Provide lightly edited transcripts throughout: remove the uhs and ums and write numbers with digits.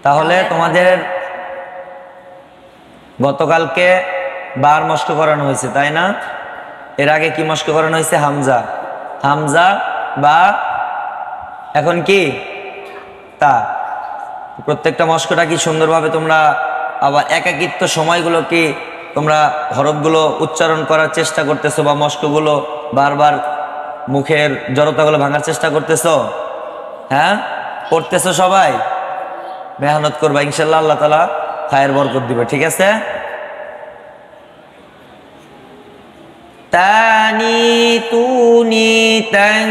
তাহলে তোমাদের গতকালকে বার মস্ক করানো হয়েছে তাই না? এর আগে কি মস্ক করানো হয়েছে? হামজা। হামজা বা এখন কি তা। প্রত্যেকটা মস্কটা কি সুন্দরভাবে তোমরা আবার একাকিত্ব সময়গুলো কি তোমরা হরফগুলো উচ্চারণ করার চেষ্টা করতেছো বা মস্কগুলো বারবার মুখের জড়তাগুলো ভাঙার চেষ্টা করতেছো? হ্যাঁ, পড়তেছো সবাই? মেহনত করবা, ইনশাল্লাহ আল্লাহ তাআলা খায়ের বরকত দিবে। ঠিক আছে? তানি তুনি তান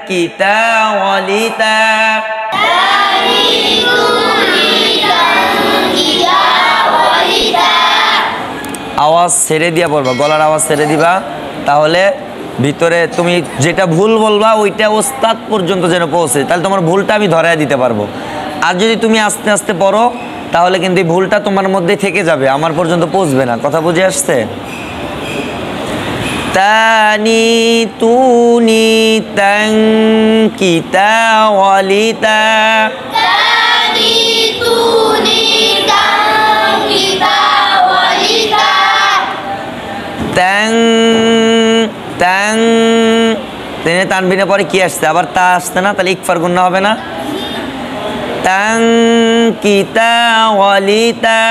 কিতা ওয়ালিতা, আওয়াজ ছেড়ে দিয়া পড়বা, গলার আওয়াজ ছেড়ে দিবা, তাহলে ভিতরে তুমি যেটা ভুল বলবা ওইটা ওস্তাদ পর্যন্ত যেন পৌঁছে, তাহলে তোমার ভুলটা আমি ধরায় দিতে পারবো। আর যদি তুমি আস্তে আস্তে পড়ো তাহলে কিন্তু এই ভুলটা তোমার মধ্যে থেকে যাবে, আমার পর্যন্ত পৌঁছবে না। কথা বুঝে আসছে? তানি তুনি তাং কিতা ওয়ালিতা, ট্যাং ট্যাং টেনে তানবিনের পরে কি আসছে? আবার তা আসছে না, তাহলে ইকফার গুন্না হবে না? ট্যাং কিতা ওয়ালিতা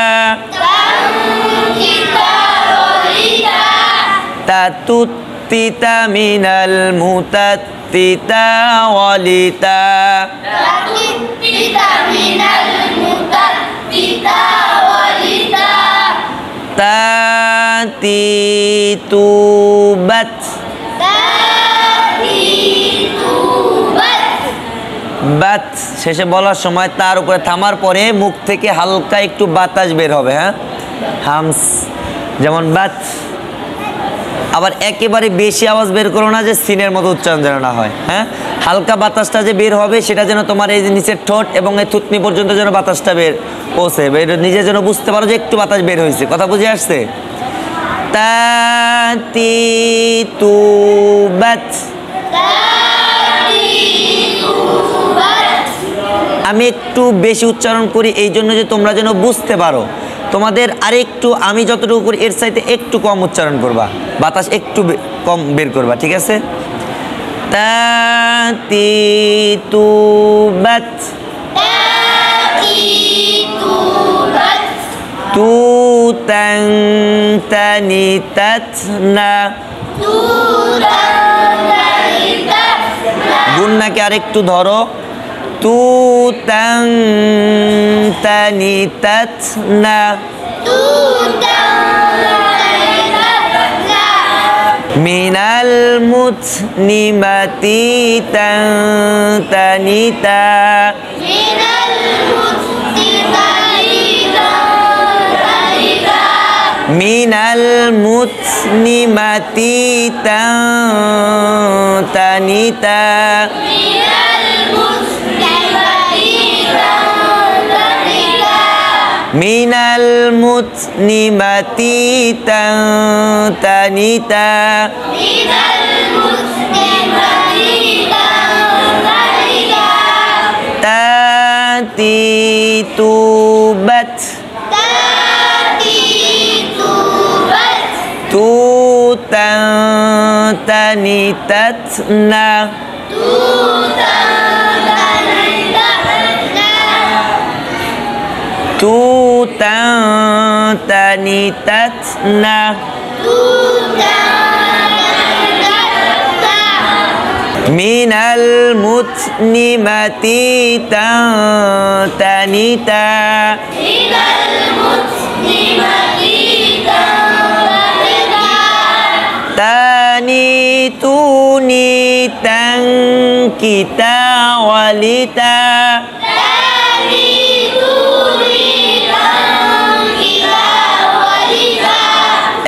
তাতুত্তিতা মিনাল মুতাত্তিতা ওয়ালিতা, তাতিতুবাত বাত শেষে বলার সময় তার উপরে থামার পরে মুখ থেকে হালকা একটু বাতাস বের হবে। হ্যাঁ, হামস যেমন বাত। আবার একেবারে বেশি আওয়াজ বের করো না, যে সিনের মতো উচ্চারণ যেন না হয়। হ্যাঁ, হালকা বাতাসটা যে বের হবে সেটা যেন তোমার এই যে নিচের ঠোঁট এবং এই থুতনি পর্যন্ত যেন বাতাসটা বের পৌঁছে, নিজে যেন বুঝতে পারো যে একটু বাতাস বের হয়েছে। কথা বুঝে আসছে? তাতিতুবাত, আমি একটু বেশি উচ্চারণ করি এই জন্য যে তোমরা যেন বুঝতে পারো। তোমাদের আরেকটু আমি যতটুকু করি এর চাইতে একটু কম উচ্চারণ করবা, বাতাস একটু কম বের করবা। ঠিক আছে? তাতিতুবাত তুতাং তানিতাতনা, গুন্নাকে আরেকটু ধরো। তুতাং তানিতাতনা, মিনাল মুতনিমাতি তাং তানিতা, মিনাল মুতনিমাতি তাং তানিতা, মিনাল মুতনিমাতি তাং তানিতা, তাতিতুবাত তুতাং তানিতাতনা, তুতাং তানিতাতনা, মিনাল মুতনিমাতি তাং তানিতা, তানি তুনি তাং কিতা ওয়ালিতা,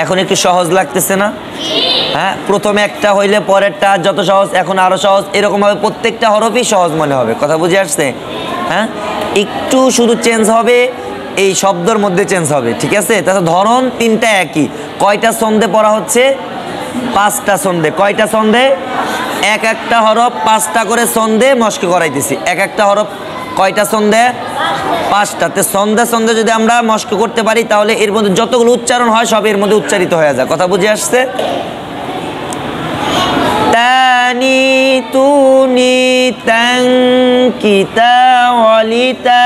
এখন একটু সহজ লাগতেছে না? হ্যাঁ, প্রথমে একটা হইলে পরেরটা যত সহজ, এখন আরো সহজ, এরকম ভাবে প্রত্যেকটা হরফই সহজ মনে হবে। কথা বুঝে আসছে? হ্যাঁ, একটু শুধু চেঞ্জ হবে, এই শব্দের মধ্যে চেঞ্জ হবে। ঠিক আছে? তাহলে ধরন তিনটা একই। কয়টা ছন্দে পড়া হচ্ছে? 5টা ছন্দে। কয়টা ছন্দে? এক একটা হরফ 5টা করে ছন্দে মস্ক করাইতেছি। এক একটা হরফ কয়টা ছন্দে? 5টাতে সন্ধ্যা সন্ধ্যা যদি আমরা মস্ক করতে পারি তাহলে এর মধ্যে যতগুলো উচ্চারণ হয় সব এর মধ্যে উচ্চারিত হয়ে যায়। কথা বুঝে আসছে? তানি তুনি তাং কিতা ওয়ালিতা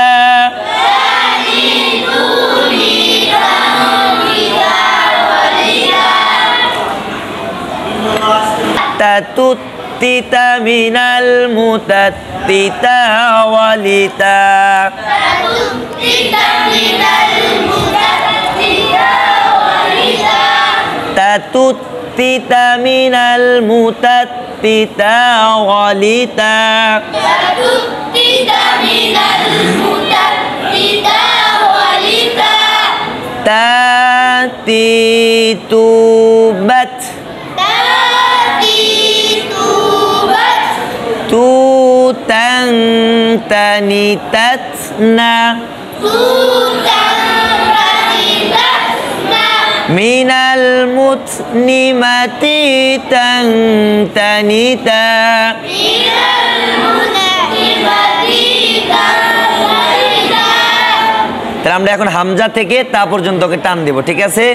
তাতুত্তিতা মিনাল মুতাত্তিতা ওয়ালিতা তাতুত্তিতা মিনাল মুতাত্তিতা ওয়ালিতা তাতিতুবাত tutang tanitatna minal mutnimati tang tanita তাহলে আমরা এখন হামজা থেকে তা পর্যন্ত টান দেব, ঠিক আছে?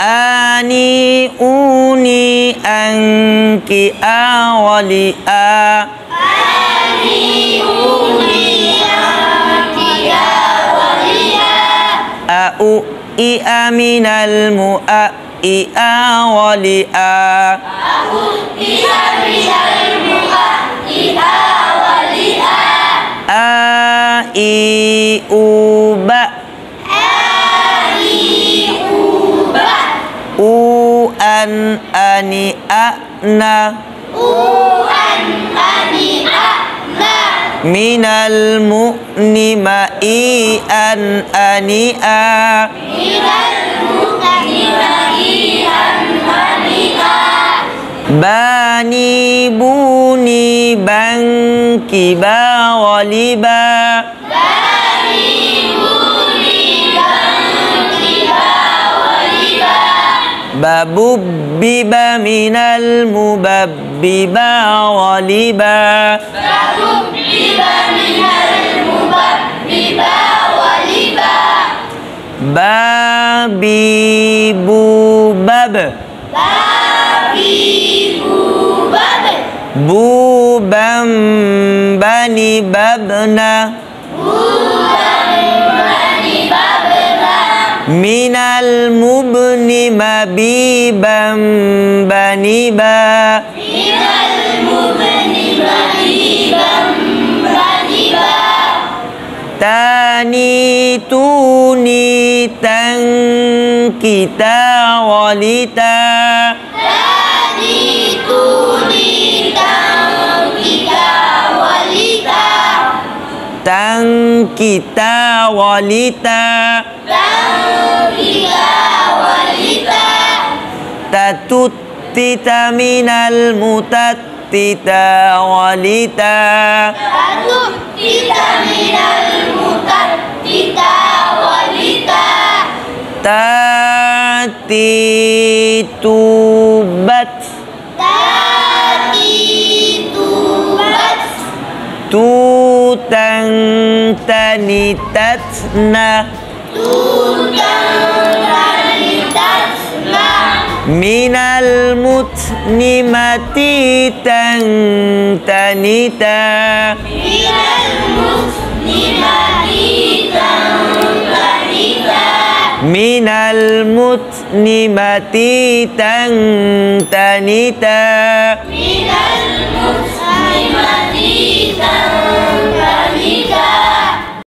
ani uni anki awali ani uni anki awali au i aminal mu'a i awali au i aminal mu'a i awali i uba an ani ana minal mu'nima i an ani bani buni bangki bawaliba babubbiba minal mubabbiba waliba babibubab bubam bani babna minal mubni mabibam baniba tani tuni tang kita walita tang kita walita tatuttita minal mutattita walita tatitubat tutang tanitatna minal mutnimati tang tanita minal mutnimati tang tanita